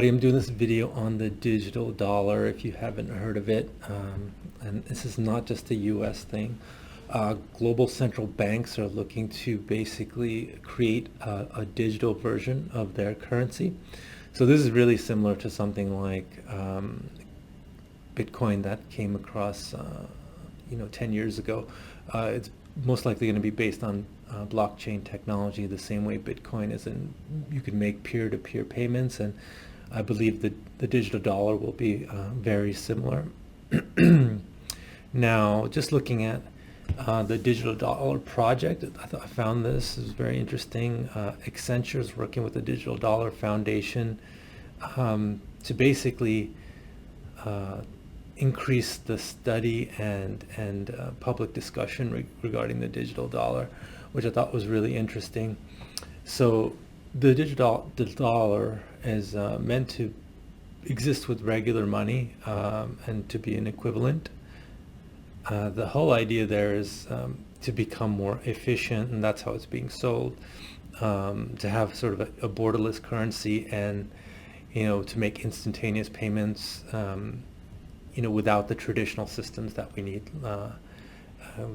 everybody. I'm doing this video on the digital dollar if you haven't heard of it. And this is not just a US thing. Global central banks are looking to basically create a digital version of their currency. So this is really similar to something like Bitcoin that came across 10 years ago. It's most likely going to be based on blockchain technology, the same way Bitcoin is, and you can make peer-to-peer payments, and I believe that the digital dollar will be very similar. Now, just looking at the digital dollar project, I found this is very interesting. Accenture is working with the Digital Dollar Foundation to basically increase the study and public discussion regarding the digital dollar, which I thought was really interesting. So the dollar is meant to exist with regular money and to be an equivalent. The whole idea there is to become more efficient, and that's how it's being sold, to have sort of a borderless currency and, to make instantaneous payments, without the traditional systems that we need,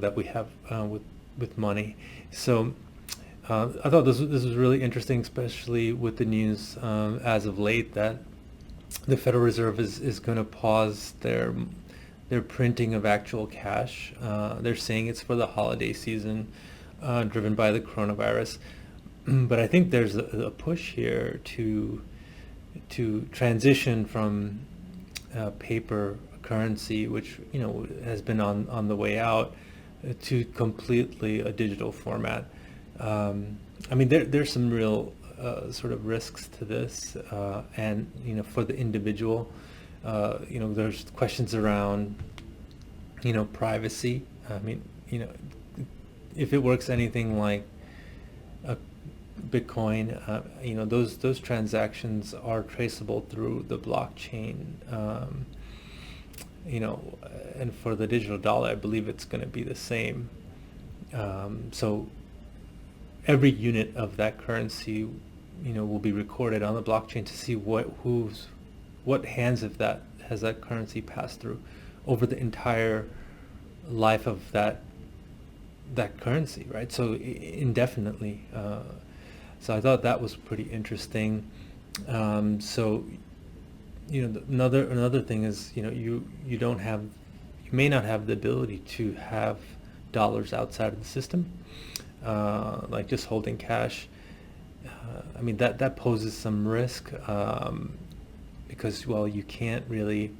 that we have with money. So I thought this was really interesting, especially with the news as of late that the Federal Reserve is going to pause their printing of actual cash. They're saying it's for the holiday season, driven by the coronavirus. But I think there's a push here to transition from paper currency, which has been on the way out, to completely a digital format. There's some real sort of risks to this, and for the individual, there's questions around privacy. If it works anything like a Bitcoin, those transactions are traceable through the blockchain. And for the digital dollar, I believe it's going to be the same. So every unit of that currency, will be recorded on the blockchain to see what hands of that has that currency passed through over the entire life of that currency, right? So indefinitely. So I thought that was pretty interesting. Another thing is, you may not have the ability to have dollars outside of the system, like just holding cash. That poses some risk, because, well, you can't really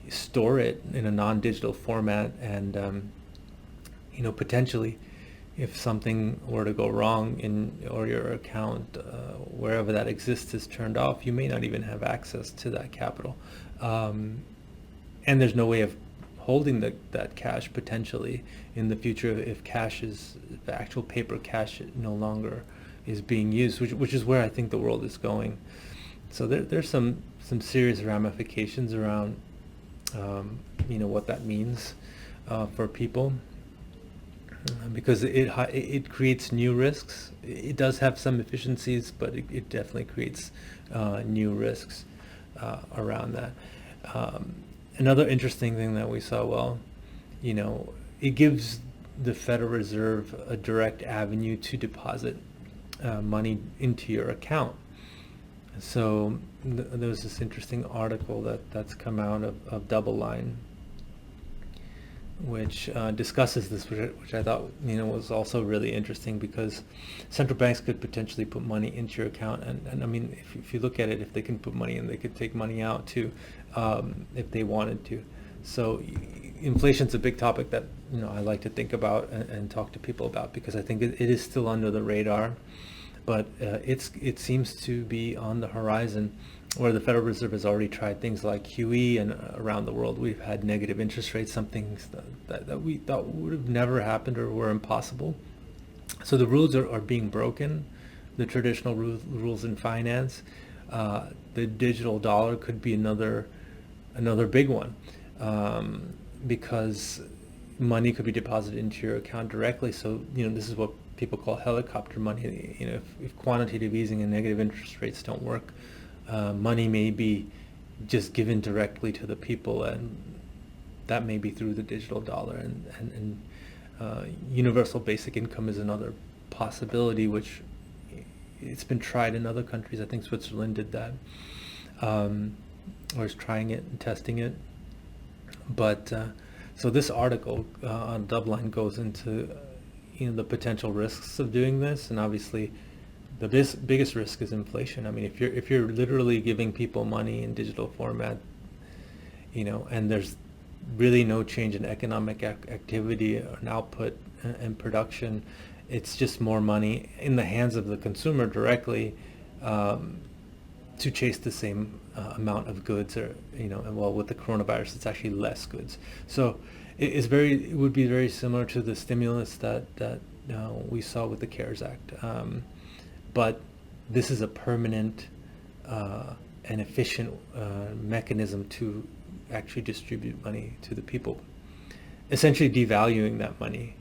store it in a non-digital format, and potentially, if something were to go wrong or your account, wherever that exists, is turned off, you may not even have access to that capital, and there's no way of holding that cash potentially in the future if actual paper cash no longer is being used, which is where I think the world is going. So there's some serious ramifications around what that means for people, because it creates new risks. It does have some efficiencies, but it definitely creates new risks around that. Another interesting thing that we saw, it gives the Federal Reserve a direct avenue to deposit money into your account. So there was this interesting article that's come out of Double Line, which discusses this, which I thought was also really interesting, because central banks could potentially put money into your account, and if you look at it, if they can put money in, they could take money out too, if they wanted to. So inflation's a big topic that I like to think about and talk to people about, because I think it is still under the radar, but it seems to be on the horizon, where the Federal Reserve has already tried things like QE, and around the world we've had negative interest rates, some things that we thought would have never happened or were impossible. So the rules are being broken, the traditional rules in finance. The digital dollar could be another big one, because money could be deposited into your account directly. So this is what people call helicopter money. If quantitative easing and negative interest rates don't work, money may be just given directly to the people, and that may be through the digital dollar. And universal basic income is another possibility, which it's been tried in other countries. I think Switzerland did that, or is trying it and testing it. But so this article on Dubline goes into the potential risks of doing this, and obviously the biggest risk is inflation. I mean, if you're literally giving people money in digital format, and there's really no change in economic activity or an output and production, it's just more money in the hands of the consumer directly to chase the same amount of goods, or and well, with the coronavirus it's actually less goods. So it would be very similar to the stimulus that we saw with the CARES Act, but this is a permanent and efficient mechanism to actually distribute money to the people, essentially devaluing that money,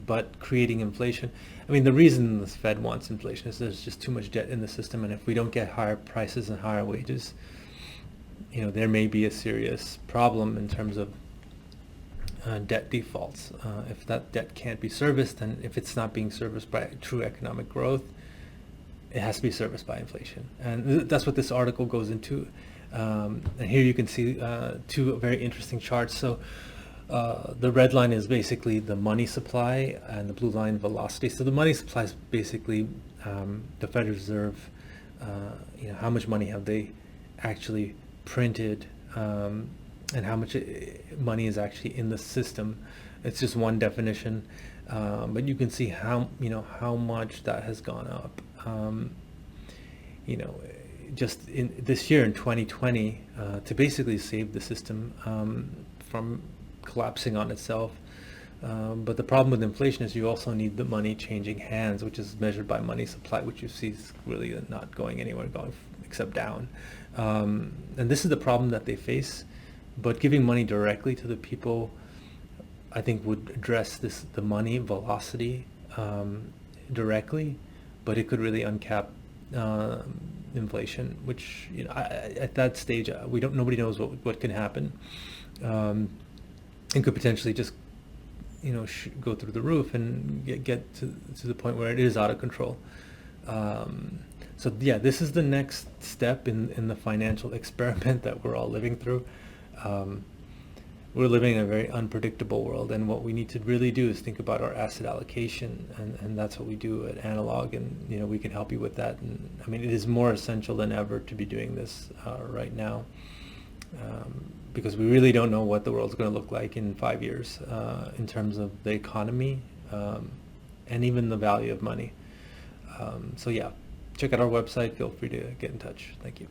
but creating inflation. I mean, the reason the Fed wants inflation is there's just too much debt in the system, and if we don't get higher prices and higher wages, there may be a serious problem in terms of debt defaults. If that debt can't be serviced, and if it's not being serviced by true economic growth, it has to be serviced by inflation. And that's what this article goes into. And here you can see two very interesting charts. So the red line is basically the money supply, and the blue line velocity. So the money supply is basically the Federal Reserve, how much money have they actually printed, and how much money is actually in the system. It's just one definition, but you can see how much that has gone up. Just in this year in 2020, to basically save the system from collapsing on itself. But the problem with inflation is you also need the money changing hands, which is measured by money supply, which you see is really not going anywhere, except down. And this is the problem that they face. But giving money directly to the people, I think, would address the money velocity directly, but it could really uncap inflation, which at that stage nobody knows what can happen. It could potentially just go through the roof and get to the point where it is out of control. So yeah, this is the next step in the financial experiment that we're all living through. We're living in a very unpredictable world, and what we need to really do is think about our asset allocation, and that's what we do at Analog, and we can help you with that. And I mean, it is more essential than ever to be doing this right now, because we really don't know what the world's going to look like in 5 years in terms of the economy and even the value of money. So yeah, check out our website. Feel free to get in touch. Thank you.